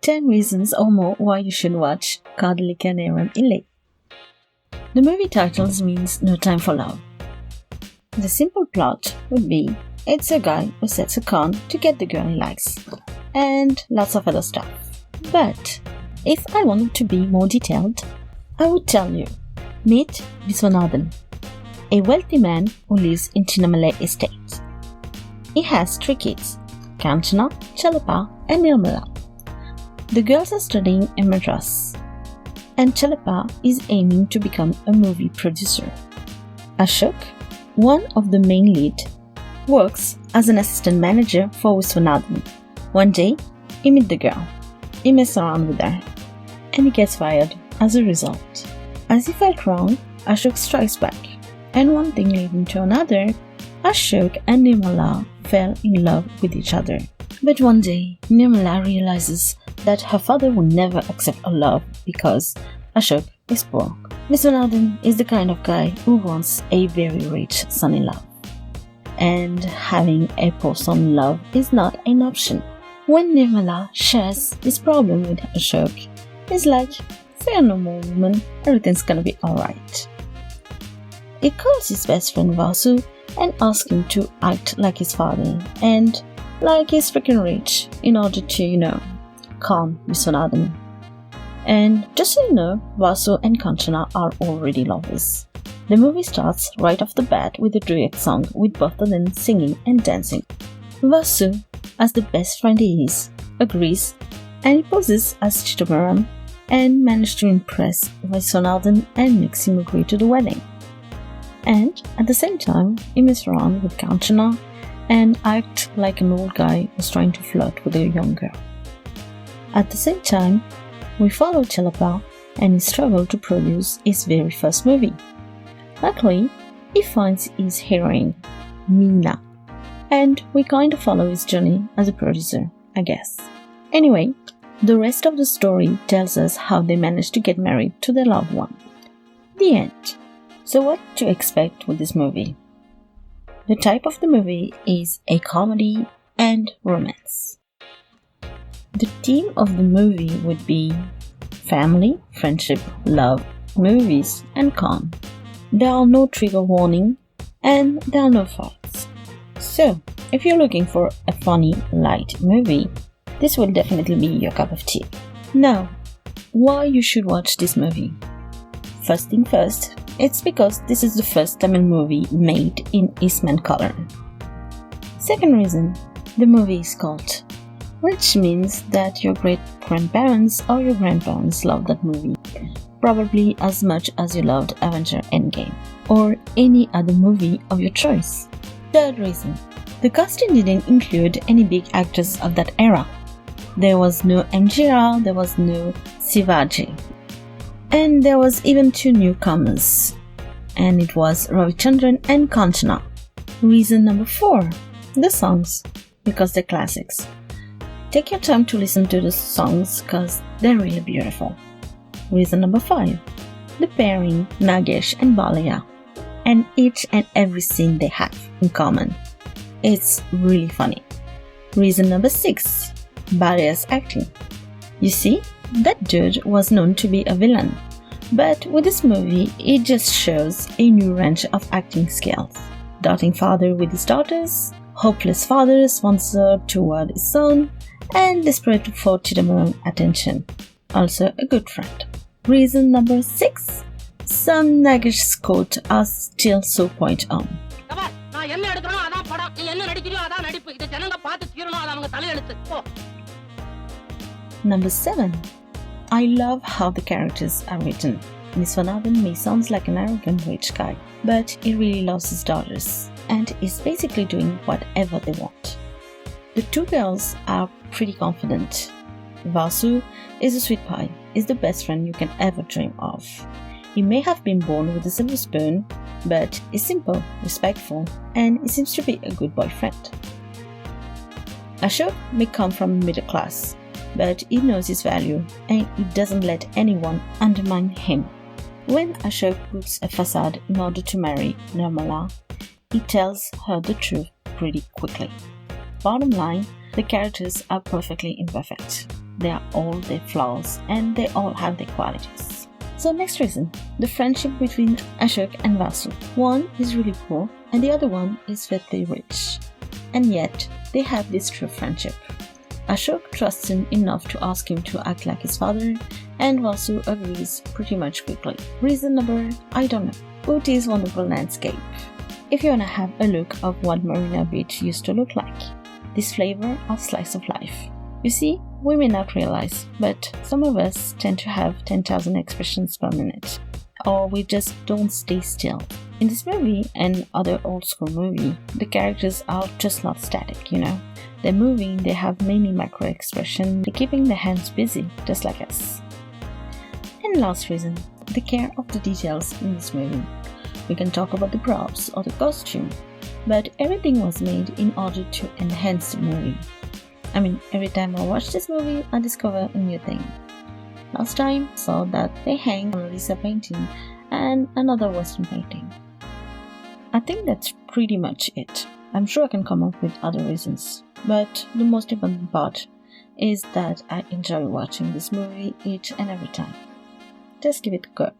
10 reasons or more why you should watch Kadhalikka Neramillai. The movie titles means No Time for Love. The simple plot would be it's a guy who sets a con to get the girl he likes, and lots of other stuff. But if I wanted to be more detailed, I would tell you, meet Viswanathan, a wealthy man who lives in Neramillai estate. He has 3 kids, Kanchana, Chalapa and Nirmala. The girls are studying in Madras, and Chalapa is aiming to become a movie producer. Ashok, one of the main lead, works as an assistant manager for Viswanathan. One day, he meets the girl, he messes around with her, and he gets fired as a result. As he felt wrong, Ashok strikes back, and one thing leading to another, Ashok and Nirmala fell in love with each other. But one day, Nirmala realizes that her father would never accept a love because Ashok is poor. Viswanathan is the kind of guy who wants a very rich son-in-law. And having a poor son-in-law is not an option. When Nirmala shares this problem with Ashok, he's like, "Fear no more, woman, everything's gonna be alright." He calls his best friend Vasu and asks him to act like his father and like he's freaking rich in order to, calm Viswanathan. And just so you know, Vasu and Kanchana are already lovers. The movie starts right off the bat with a duet song with both of them singing and dancing. Vasu, as the best friend he is, agrees and he poses as Chidambaram and manages to impress Viswanathan and makes him agree to the wedding. And at the same time, he messes around with Kanchana and acts like an old guy who's trying to flirt with a young girl. At the same time, we follow Chalapa and his struggle to produce his very first movie. Luckily, he finds his heroine, Meena, and we kind of follow his journey as a producer, I guess. Anyway, the rest of the story tells us how they managed to get married to their loved one. The end. So what to expect with this movie? The type of the movie is a comedy and romance. The theme of the movie would be family, friendship, love, movies, and con. There are no trigger warning and there are no fights. So, if you're looking for a funny, light movie, this will definitely be your cup of tea. Now, why you should watch this movie? First thing first, it's because this is the first Tamil movie made in Eastman color. Second reason, the movie is cult, which means that your great-grandparents or your grandparents loved that movie, probably as much as you loved Avenger Endgame, or any other movie of your choice. Third reason, the casting didn't include any big actors of that era. There was no MGR, there was no Sivaji. And there was even 2 newcomers, and it was Ravichandran and Kanchana. Reason number 4, the songs, because they're classics. Take your time to listen to the songs because they're really beautiful. Reason number 5, the pairing Nagesh and Balaya, and each and every scene they have in common. It's really funny. Reason number 6, Balaya's acting. You see, that dude was known to be a villain, but with this movie, it just shows a new range of acting skills. Doting father with his daughters, hopeless father sponsored toward his son, and desperate for Chidambaram attention. Also a good friend. Reason number 6, some Nagesh's quotes are still so point on. Number 7, I love how the characters are written. Viswanathan may sound like an arrogant rich guy, but he really loves his daughters and is basically doing whatever they want. The 2 girls are pretty confident. Vasu is a sweet pie, is the best friend you can ever dream of. He may have been born with a silver spoon, but is simple, respectful, and he seems to be a good boyfriend. Ashok may come from middle class, but he knows his value and he doesn't let anyone undermine him. When Ashok puts a facade in order to marry Nirmala, he tells her the truth pretty quickly. Bottom line, the characters are perfectly imperfect. They are all their flaws and they all have their qualities. So next reason, the friendship between Ashok and Vasu. One is really poor and the other one is filthy rich. And yet, they have this true friendship. Ashok trusts him enough to ask him to act like his father, and Vasu agrees pretty much quickly. Reason number, I don't know. Ooty's wonderful landscape. If you wanna have a look of what Marina Beach used to look like, this flavor of slice of life. You see, we may not realize, but some of us tend to have 10,000 expressions per minute, or we just don't stay still. In this movie and other old school movie, the characters are just not static, They're moving, they have many micro expressions, they're keeping their hands busy, just like us. And last reason, the care of the details in this movie. We can talk about the props or the costume, but everything was made in order to enhance the movie. Every time I watch this movie, I discover a new thing. Last time, I saw that they hang Mona Lisa painting and another Western painting. I think that's pretty much it. I'm sure I can come up with other reasons, but the most important part is that I enjoy watching this movie each and every time. Just give it a go.